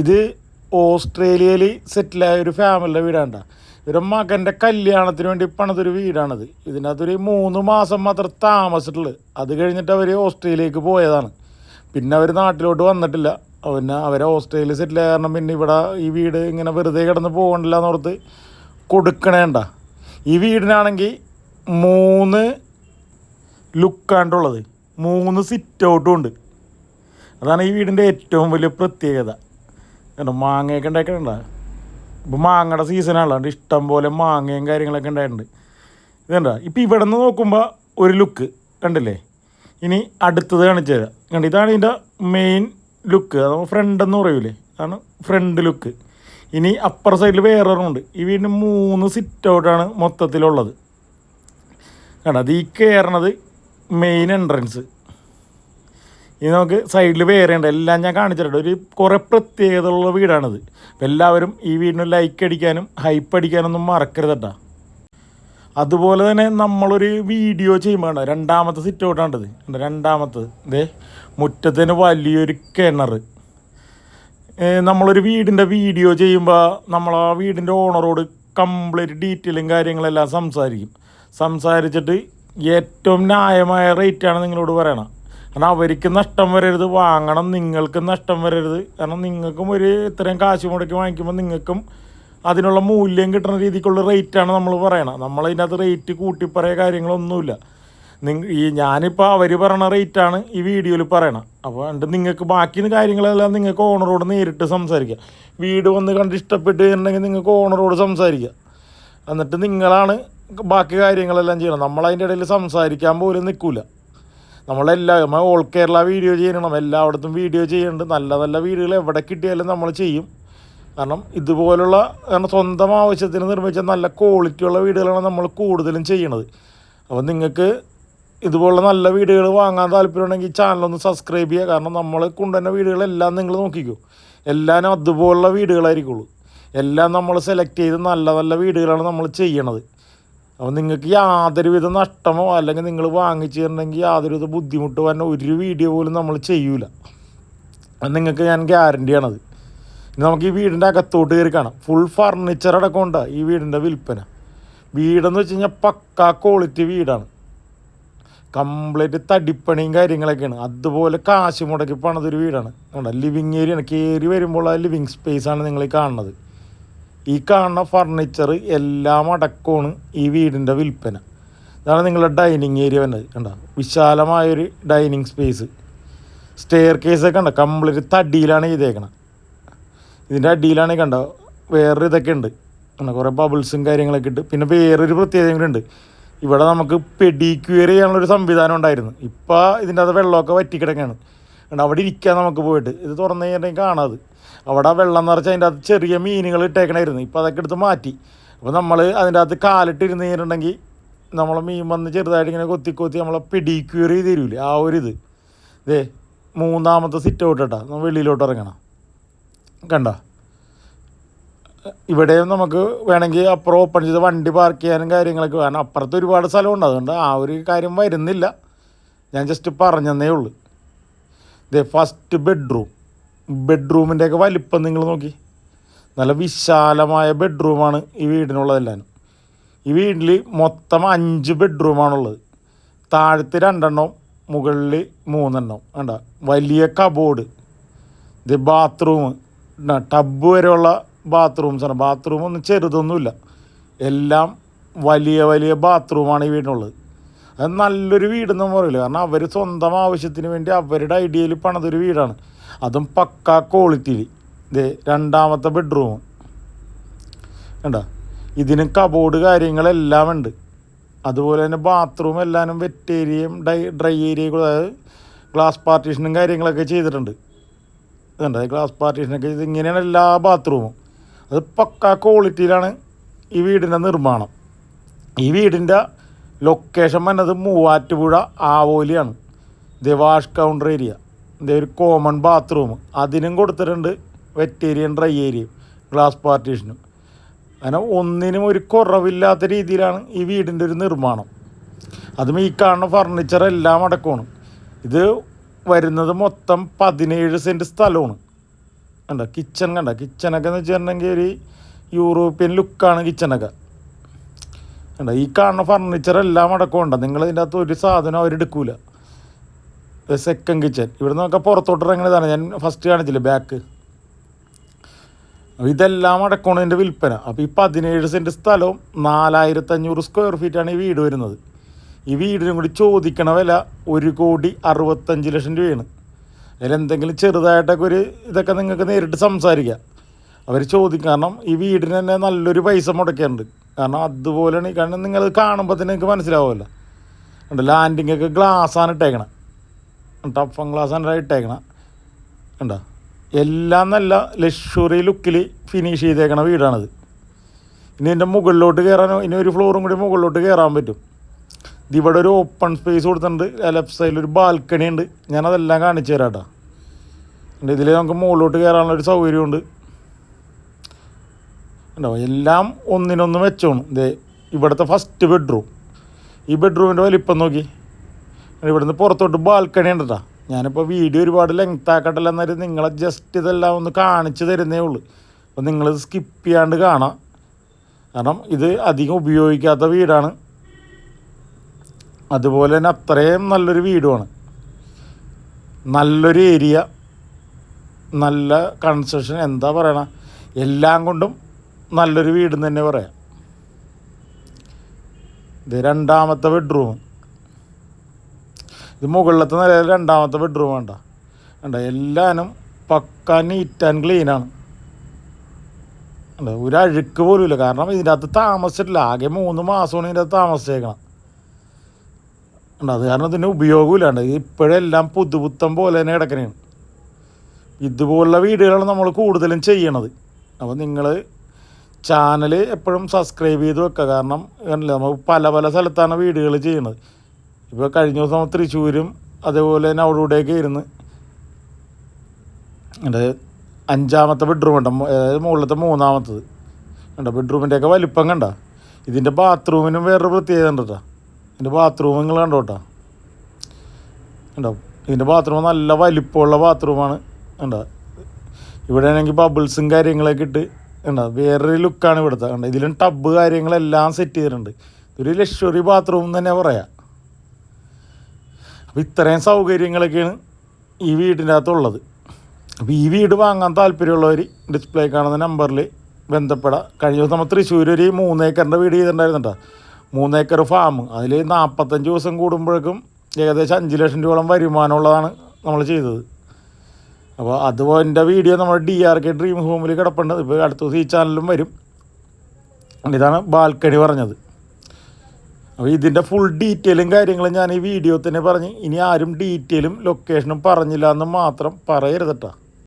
ഇത് ഓസ്ട്രേലിയയിൽ സെറ്റിലായ ഒരു ഫാമിലിയുടെ വീടാണ്ട. ഒരു മകൻ്റെ കല്യാണത്തിന് വേണ്ടി പണിതൊരു വീടാണത്. ഇതിനകത്തൊരു 3 മാസം മാത്രം താമസിച്ചിട്ടുള്ളൂ. അത് കഴിഞ്ഞിട്ട് അവർ ഓസ്ട്രേലിയയിലേക്ക് പോയതാണ്. പിന്നെ അവർ നാട്ടിലോട്ട് വന്നിട്ടില്ല. പിന്നെ അവരെ ഓസ്ട്രേലിയ സെറ്റിലായ കാരണം പിന്നെ ഇവിടെ ഈ വീട് ഇങ്ങനെ വെറുതെ കിടന്ന് പോകണില്ല എന്നോർത്ത് കൊടുക്കണേണ്ട. ഈ വീടിനാണെങ്കിൽ 3 ലുക്കാണ്ടുള്ളത്, 3 സിറ്റ് ഔട്ടും ഉണ്ട്. അതാണ് ഈ വീടിൻ്റെ ഏറ്റവും വലിയ പ്രത്യേകത. കണ്ടോ, മാങ്ങയൊക്കെ ഉണ്ടാക്കിയിട്ടുണ്ടോ? ഇപ്പോൾ മാങ്ങയുടെ സീസണാണല്ലോ, ഇഷ്ടം പോലെ മാങ്ങയും കാര്യങ്ങളൊക്കെ ഉണ്ടായിട്ടുണ്ട്. ഇതുണ്ടോ, ഇപ്പോൾ ഇവിടെ നിന്ന് നോക്കുമ്പോൾ ഒരു ലുക്ക് കണ്ടില്ലേ. ഇനി അടുത്തത് കാണിച്ചു തരാം. കണ്ടോ, ഇതാണ് ഇതിൻ്റെ മെയിൻ ലുക്ക്. അത് ഫ്രണ്ട് എന്ന് പറയൂലേ, അതാണ് ഫ്രണ്ട് ലുക്ക്. ഇനി അപ്പർ സൈഡിൽ വേറൊരെണ്ണമുണ്ട്. ഈ വീടിന് 3 സിറ്റ് ഔട്ടാണ് മൊത്തത്തിലുള്ളത്. കണ്ടോ, അത് ഈ കയറണത് മെയിൻ എൻട്രൻസ്. ഇനി നമുക്ക് സൈഡിൽ വേറെ ഉണ്ട്. എല്ലാം ഞാൻ കാണിച്ചിട്ടുണ്ട്. ഒരു കുറേ പ്രത്യേകതയുള്ള വീടാണിത്. അപ്പോൾ എല്ലാവരും ഈ വീടിന് ലൈക്ക് അടിക്കാനും ഹൈപ്പ് അടിക്കാനൊന്നും മറക്കരുത് കേട്ടോ. അതുപോലെ തന്നെ നമ്മളൊരു വീഡിയോ ചെയ്യുമ്പോൾ രണ്ടാമത്തെ സിറ്റ് ഔട്ടാണ്ടത്. രണ്ടാമത്തത് ഇതേ മുറ്റത്തിന് വലിയൊരു കിണർ. നമ്മളൊരു വീടിൻ്റെ വീഡിയോ ചെയ്യുമ്പോൾ നമ്മൾ ആ വീടിൻ്റെ ഓണറോട് കംപ്ലീറ്റ് ഡീറ്റെയിലും കാര്യങ്ങളെല്ലാം സംസാരിച്ചിട്ട് ഏറ്റവും ന്യായമായ റേറ്റാണ് നിങ്ങളോട് പറയണം. കാരണം അവർക്ക് നഷ്ടം വരരുത്, വാങ്ങണം, നിങ്ങൾക്ക് നഷ്ടം വരരുത്. കാരണം നിങ്ങൾക്കും ഒരു ഇത്രയും കാശ് മുടക്കി വാങ്ങിക്കുമ്പോൾ നിങ്ങൾക്കും അതിനുള്ള മൂല്യം കിട്ടുന്ന രീതിക്കുള്ള റേറ്റാണ് നമ്മൾ പറയണം. നമ്മളതിനകത്ത് റേറ്റ് കൂട്ടി പറയുക കാര്യങ്ങളൊന്നുമില്ല. ഞാനിപ്പോൾ അവർ പറയണ റേറ്റാണ് ഈ വീഡിയോയിൽ പറയണം. അപ്പോൾ എന്നിട്ട് നിങ്ങൾക്ക് ബാക്കി കാര്യങ്ങളെല്ലാം നിങ്ങൾക്ക് ഓണറോട് നേരിട്ട് സംസാരിക്കുക. വീട് വന്ന് കണ്ട് ഇഷ്ടപ്പെട്ടിട്ടുണ്ടെങ്കിൽ നിങ്ങൾക്ക് ഓണറോട് സംസാരിക്കുക. എന്നിട്ട് നിങ്ങളാണ് ബാക്കി കാര്യങ്ങളെല്ലാം ചെയ്യണം. നമ്മളതിൻ്റെ ഇടയിൽ സംസാരിക്കാൻ പോലും നിൽക്കില്ല. നമ്മളെല്ലാം ഓൾ കേരള വീഡിയോ ചെയ്യണം, എല്ലായിടത്തും വീഡിയോ ചെയ്യുന്നുണ്ട്. നല്ല നല്ല വീഡിയോകൾ എവിടെ കിട്ടിയാലും നമ്മൾ ചെയ്യും. കാരണം ഇതുപോലുള്ള സ്വന്തം ആവശ്യത്തിന് നിർമ്മിച്ച നല്ല ക്വാളിറ്റിയുള്ള വീടുകളാണ് നമ്മൾ കൂടുതലും ചെയ്യണത്. അപ്പോൾ നിങ്ങൾക്ക് ഇതുപോലുള്ള നല്ല വീടുകൾ വാങ്ങാൻ താല്പര്യമുണ്ടെങ്കിൽ ചാനലൊന്ന് സബ്സ്ക്രൈബ് ചെയ്യുക. കാരണം നമ്മൾ കൊണ്ടുവരുന്ന വീടുകളെല്ലാം നിങ്ങൾ നോക്കിക്കോ, എല്ലാം അതുപോലുള്ള വീടുകളായിരിക്കുള്ളൂ. എല്ലാം നമ്മൾ സെലക്ട് ചെയ്ത് നല്ല നല്ല വീടുകളാണ് നമ്മൾ ചെയ്യണത്. അപ്പോൾ നിങ്ങൾക്ക് യാതൊരുവിധ നഷ്ടമോ അല്ലെങ്കിൽ നിങ്ങൾ വാങ്ങിച്ചിട്ടുണ്ടെങ്കിൽ യാതൊരുവിധ ബുദ്ധിമുട്ട് വരുന്ന ഒരു വീഡിയോ പോലും നമ്മൾ ചെയ്യൂല. അത് നിങ്ങൾക്ക് ഞാൻ ഗ്യാരണ്ടിയാണത്. ഇനി നമുക്ക് ഈ വീടിൻ്റെ അകത്തോട്ട് കയറി കാണാം. ഫുൾ ഫർണിച്ചർ അടക്കം ഉണ്ടാകും ഈ വീടിൻ്റെ വിൽപ്പന. വീടെന്ന് വെച്ച് കഴിഞ്ഞാൽ പക്കാ ക്വാളിറ്റി വീടാണ്. കംപ്ലീറ്റ് തടിപ്പണിയും കാര്യങ്ങളൊക്കെയാണ്. അതുപോലെ കാശ് മുടക്കി പണിതൊരു വീടാണ്. ലിവിങ് ഏരിയയാണ്. കയറി വരുമ്പോൾ ആ ലിവിങ് സ്പേസാണ് നിങ്ങൾ ഈ കാണുന്നത്. ഈ കാണുന്ന ഫർണിച്ചർ എല്ലാം അടക്കമാണ് ഈ വീടിൻ്റെ വിൽപ്പന. ഇതാണ് നിങ്ങളുടെ ഡൈനിങ് ഏരിയ വരുന്നത്. കണ്ടോ, വിശാലമായൊരു ഡൈനിങ് സ്പേസ്. സ്റ്റെയർ കേസൊക്കെ ഉണ്ടോ, കംപ്ലീറ്റ് തടിയിലാണ് ചെയ്തേക്കണം. ഇതിൻ്റെ അടിയിലാണ് കണ്ടോ വേറൊരു ഇതൊക്കെ ഉണ്ട്. കുറേ ബബിൾസും കാര്യങ്ങളൊക്കെ ഇട്ട്. പിന്നെ വേറൊരു പ്രത്യേകത കൂടെ ഉണ്ട്. ഇവിടെ നമുക്ക് പെഡിക്യൂർ ചെയ്യാനുള്ളൊരു സംവിധാനം ഉണ്ടായിരുന്നു. ഇപ്പോൾ ഇതിൻ്റെ അത് വെള്ളമൊക്കെ വറ്റിക്കിടക്കാണ്. അവിടെ ഇരിക്കാൻ നമുക്ക് പോയിട്ട് ഇത് തുറന്നു കഴിഞ്ഞിട്ടുണ്ടെങ്കിൽ കാണാതെ അവിടെ വെള്ളം നിറച്ച് അതിൻ്റെ അകത്ത് ചെറിയ മീനുകൾ ഇട്ടേക്കണമായിരുന്നു. ഇപ്പോൾ അതൊക്കെ എടുത്ത് മാറ്റി. അപ്പോൾ നമ്മൾ അതിൻ്റെ അകത്ത് കാലിട്ടിരുന്ന് കഴിഞ്ഞിട്ടുണ്ടെങ്കിൽ നമ്മളെ മീൻ വന്ന് ചെറുതായിട്ട് ഇങ്ങനെ കൊത്തി നമ്മളെ പെഡിക്യൂർ ചെയ്ത് തരൂലേ, ആ ഒരു ഇത്. ഇതേ 3ാമത്തെ സിറ്റ് ഔട്ട് കേട്ടോ. നമ്മൾ വെളിയിലോട്ട് ഇറങ്ങണം. കണ്ട, ഇവിടെയും നമുക്ക് വേണമെങ്കിൽ അപ്പുറം ഓപ്പൺ ചെയ്ത് വണ്ടി പാർക്ക് ചെയ്യാനും കാര്യങ്ങളൊക്കെ. കാരണം അപ്പുറത്ത് ഒരുപാട് സ്ഥലമുണ്ട്, അതുകൊണ്ട് ആ ഒരു കാര്യം വരുന്നില്ല. ഞാൻ ജസ്റ്റ് പറഞ്ഞതേ ഉള്ളൂ. ഇതേ ഫസ്റ്റ് ബെഡ്റൂമിൻ്റെയൊക്കെ വലിപ്പം നിങ്ങൾ നോക്കി. നല്ല വിശാലമായ ബെഡ്റൂമാണ് ഈ വീടിനുള്ളതെല്ലാം. ഈ വീട്ടിൽ മൊത്തം 5 ബെഡ്റൂമാണുള്ളത്. താഴത്ത് 2 എണ്ണം, മുകളിൽ 3 എണ്ണം. കണ്ട, വലിയ കബോർഡ്. ഇത് ബാത്റൂം, ടബ് വരെയുള്ള ബാത്റൂംസാണ്. ബാത്റൂമൊന്നും ചെറുതൊന്നുമില്ല, എല്ലാം വലിയ വലിയ ബാത്റൂമാണ് ഈ വീടിനുള്ളത്. അത് നല്ലൊരു വീടെന്ന് പറയില്ല. കാരണം അവർ സ്വന്തം ആവശ്യത്തിന് വേണ്ടി അവരുടെ ഐഡിയയിൽ പണിതൊരു വീടാണ്. അതും പക്കാ ക്വാളിറ്റിയിൽ. ഇത് 2ാമത്തെ ബെഡ്റൂം കണ്ടോ. ഇതിന് കബോർഡ് കാര്യങ്ങളെല്ലാം ഉണ്ട്. അതുപോലെ തന്നെ ബാത്റൂം എല്ലാവരും വെറ്റ് ഏരിയയും ഡ്രൈ ഏരിയയും, അതായത് ഗ്ലാസ് പാർട്ടീഷനും കാര്യങ്ങളൊക്കെ ചെയ്തിട്ടുണ്ട്. ഇതുണ്ട് ഗ്ലാസ് പാർട്ടീഷനൊക്കെ ചെയ്ത് ഇങ്ങനെയാണ് എല്ലാ ബാത്റൂമും. അത് പക്കാ ക്വാളിറ്റിയിലാണ് ഈ വീടിൻ്റെ നിർമ്മാണം. ഈ വീടിൻ്റെ ലൊക്കേഷൻ വന്നത് മൂവാറ്റുപുഴ ആവോലിയാണ്. ഇത് വാഷ് കൗണ്ടർ ഏരിയ, ഇത് ഒരു കോമൺ ബാത്റൂം, അതിനും കൊടുത്തിട്ടുണ്ട് വെറ്റ് ഏരിയയും ഡ്രൈ ഏരിയയും ഗ്ലാസ് പാർട്ടീഷനും. അങ്ങനെ ഒന്നിനും ഒരു കുറവില്ലാത്ത രീതിയിലാണ് ഈ വീടിൻ്റെ ഒരു നിർമ്മാണം. അതും ഈ കാണുന്ന ഫർണിച്ചർ എല്ലാം അടക്കമാണ്. ഇത് വരുന്നത് മൊത്തം 17 സെൻറ്റ് സ്ഥലമാണ്. കണ്ട കിച്ചൺ കണ്ട കിച്ചണൊക്കെ എന്ന് വെച്ചിട്ടുണ്ടെങ്കിൽ ഒരു യൂറോപ്യൻ ലുക്കാണ് കിച്ചണൊക്കെ. കണ്ട ഈ കാണുന്ന ഫർണിച്ചർ എല്ലാം അടക്കം ഉണ്ട്. നിങ്ങൾ ഇതിൻ്റെ അകത്ത് ഒരു സാധനം അവരെടുക്കൂല. സെക്കൻഡ് കിച്ചൺ ഇവിടെ നിന്നൊക്കെ പുറത്തോട്ട് ഇറങ്ങുന്നതാണ്. ഞാൻ ഫസ്റ്റ് കാണിച്ചില്ലേ ബാക്ക്. ഇതെല്ലാം അടക്കമാണ് ഇതിൻ്റെ വിൽപ്പന. അപ്പോൾ ഈ 17 സെൻറ്റ് സ്ഥലവും 4500 സ്ക്വയർ ഫീറ്റാണ് ഈ വീട് വരുന്നത്. ഈ വീടിനും കൂടി ചോദിക്കണ വില 1,65,00,000 രൂപയാണ്. അതിലെന്തെങ്കിലും ചെറുതായിട്ടൊക്കെ ഒരു ഇതൊക്കെ നിങ്ങൾക്ക് നേരിട്ട് സംസാരിക്കാം. അവർ ചോദിക്കും. കാരണം ഈ വീടിന് തന്നെ നല്ലൊരു പൈസ മുടക്കിയിട്ടുണ്ട്. കാരണം അതുപോലെയാണ്. കാരണം നിങ്ങളത് കാണുമ്പോൾ തന്നെ നിങ്ങൾക്ക് മനസ്സിലാവുമല്ലോ. ഉണ്ട് ലാൻഡിങ്ങൊക്കെ ഗ്ലാസ്സാണ് ഇട്ടേക്കണം. ടഫൻ ഗ്ലാസ്സാണ് ഇട്ടേക്കണം. ഉണ്ടോ എല്ലാം നല്ല ലക്ഷറി ലുക്കിൽ ഫിനിഷ് ചെയ്തേക്കണ വീടാണിത്. ഇനി ഇതിൻ്റെ മുകളിലോട്ട് കയറാനോ ഇനി ഒരു ഫ്ലോറും കൂടി മുകളിലോട്ട് കയറാൻ പറ്റും. ഇതിവിടെ ഒരു ഓപ്പൺ സ്പേസ് കൊടുത്തിട്ടുണ്ട്. ലെഫ്റ്റ് സൈഡിൽ ഒരു ബാൽക്കണി ഉണ്ട്. ഞാനതെല്ലാം കാണിച്ചു തരാം കേട്ടോ. ഇതിൽ നമുക്ക് മുകളിലോട്ട് കയറാനുള്ളൊരു സൗകര്യമുണ്ട്. ഉണ്ടാവും എല്ലാം ഒന്നിനൊന്ന് വെച്ചോണം. ഇതേ ഇവിടുത്തെ ഫസ്റ്റ് ബെഡ്റൂം. ഈ ബെഡ്റൂമിൻ്റെ വലിപ്പം നോക്കി. ഇവിടുന്ന് പുറത്തോട്ട് ബാൽക്കണി ഉണ്ട് കേട്ടോ. ഞാനിപ്പോൾ വീഡിയോ ഒരുപാട് ലെങ്ത് ആക്കട്ടല്ല എന്നാലും നിങ്ങളെ ജസ്റ്റ് ഇതെല്ലാം ഒന്ന് കാണിച്ചു തരുന്നേ ഉള്ളൂ. അപ്പോൾ നിങ്ങളിത് സ്കിപ്പ് ചെയ്യാണ്ട് കാണാം. കാരണം ഇത് അധികം ഉപയോഗിക്കാത്ത വീടാണ്. അതുപോലെ തന്നെ അത്രയും നല്ലൊരു വീടുമാണ്. നല്ലൊരു ഏരിയ, നല്ല കൺസ്ട്രക്ഷൻ, എന്താ പറയണ എല്ലാം കൊണ്ടും നല്ലൊരു വീടെന്ന് തന്നെ പറയാം. ഇത് രണ്ടാമത്തെ ബെഡ്റൂം. ഇത് മുകളിലത്തെ നിലയിൽ രണ്ടാമത്തെ ബെഡ്റൂം വേണ്ട. എല്ലാനും പക്ക നീറ്റ് ആൻഡ് ക്ലീനാണ്. ഒരു അഴുക്ക് പോലും ഇല്ല. കാരണം ഇതിൻ്റെ അകത്ത് താമസിച്ചിട്ടില്ല. ആകെ 3 മാസമാണ് ഇതിൻ്റെ അകത്ത് താമസിച്ചേക്കണം. അത് കാരണം ഇതിന് ഉപയോഗമില്ലാണ്ട് ഇപ്പോഴെല്ലാം പുതുപുത്തം പോലെ തന്നെ കിടക്കണേണ്. ഇതുപോലുള്ള വീഡിയോകളാണ് നമ്മൾ കൂടുതലും ചെയ്യണത്. അപ്പോൾ നിങ്ങൾ ചാനൽ എപ്പോഴും സബ്സ്ക്രൈബ് ചെയ്ത് വെക്കുക. കാരണം നമുക്ക് പല പല സ്ഥലത്താണ് വീഡിയോകൾ ചെയ്യണത്. ഇപ്പോൾ കഴിഞ്ഞ ദിവസം തൃശ്ശൂരും അതേപോലെ തന്നെ അവിടെ ഇവിടെയൊക്കെ ഇരുന്ന് അഞ്ചാമത്തെ ബെഡ്റൂം ഉണ്ട്. അതായത് മുകളിലത്തെ മൂന്നാമത്തത് കണ്ട. ബെഡ്റൂമിൻ്റെയൊക്കെ വലിപ്പം കണ്ട. ഇതിൻ്റെ ബാത്റൂമിനും വേറൊരു പ്രത്യേകത ഉണ്ട് കേട്ടോ. ഇതിൻ്റെ ബാത്റൂം നിങ്ങൾ കണ്ടോ കേട്ടോ. ഉണ്ടാവും ഇതിൻ്റെ ബാത്റൂം നല്ല വലിപ്പമുള്ള ബാത്റൂമാണ്. കണ്ടോ ഇവിടെ ആണെങ്കിൽ ബബിൾസും കാര്യങ്ങളൊക്കെ ഇട്ട് കണ്ടോ വേറൊരു ലുക്കാണ് ഇവിടുത്തെ. കണ്ടോ ഇതിലും ടബ് കാര്യങ്ങളെല്ലാം സെറ്റ് ചെയ്തിട്ടുണ്ട്. ഒരു ലക്ഷറി ബാത്റൂം തന്നെ പറയാം. അപ്പോൾ ഇത്രയും സൗകര്യങ്ങളൊക്കെയാണ് ഈ വീടിൻ്റെ അകത്തുള്ളത്. അപ്പോൾ ഈ വീട് വാങ്ങാൻ താല്പര്യമുള്ളവർ ഡിസ്പ്ലേ കാണുന്ന നമ്പറിൽ ബന്ധപ്പെടാം. കഴിഞ്ഞ ദിവസം നമ്മൾ തൃശ്ശൂർ ഒരു 3 ഏക്കറിൻ്റെ വീട് ചെയ്തിട്ടുണ്ടായിരുന്നു കേട്ടോ. 3 ഏക്കർ ഫാം. അതിൽ 45 ദിവസം കൂടുമ്പോഴേക്കും ഏകദേശം 5 ലക്ഷം രൂപയോളം വരുമാനമുള്ളതാണ് നമ്മൾ ചെയ്തത്. അപ്പോൾ അതുപോലെ വീഡിയോ നമ്മുടെ DRK ഡ്രീം ഹോമിൽ കിടപ്പുണ്ട്. ഇപ്പോൾ അടുത്ത ദിവസം ഈ ചാനലിലും വരും. ഇതാണ് ബാൽക്കണി പറഞ്ഞത്. അപ്പോൾ ഇതിൻ്റെ ഫുൾ ഡീറ്റെയിലും കാര്യങ്ങളും ഞാൻ ഈ വീഡിയോ തന്നെ പറഞ്ഞ് ഇനി ആരും ഡീറ്റെയിലും ലൊക്കേഷനും പറഞ്ഞില്ല എന്ന് മാത്രം പറയരുത് കേട്ടോ.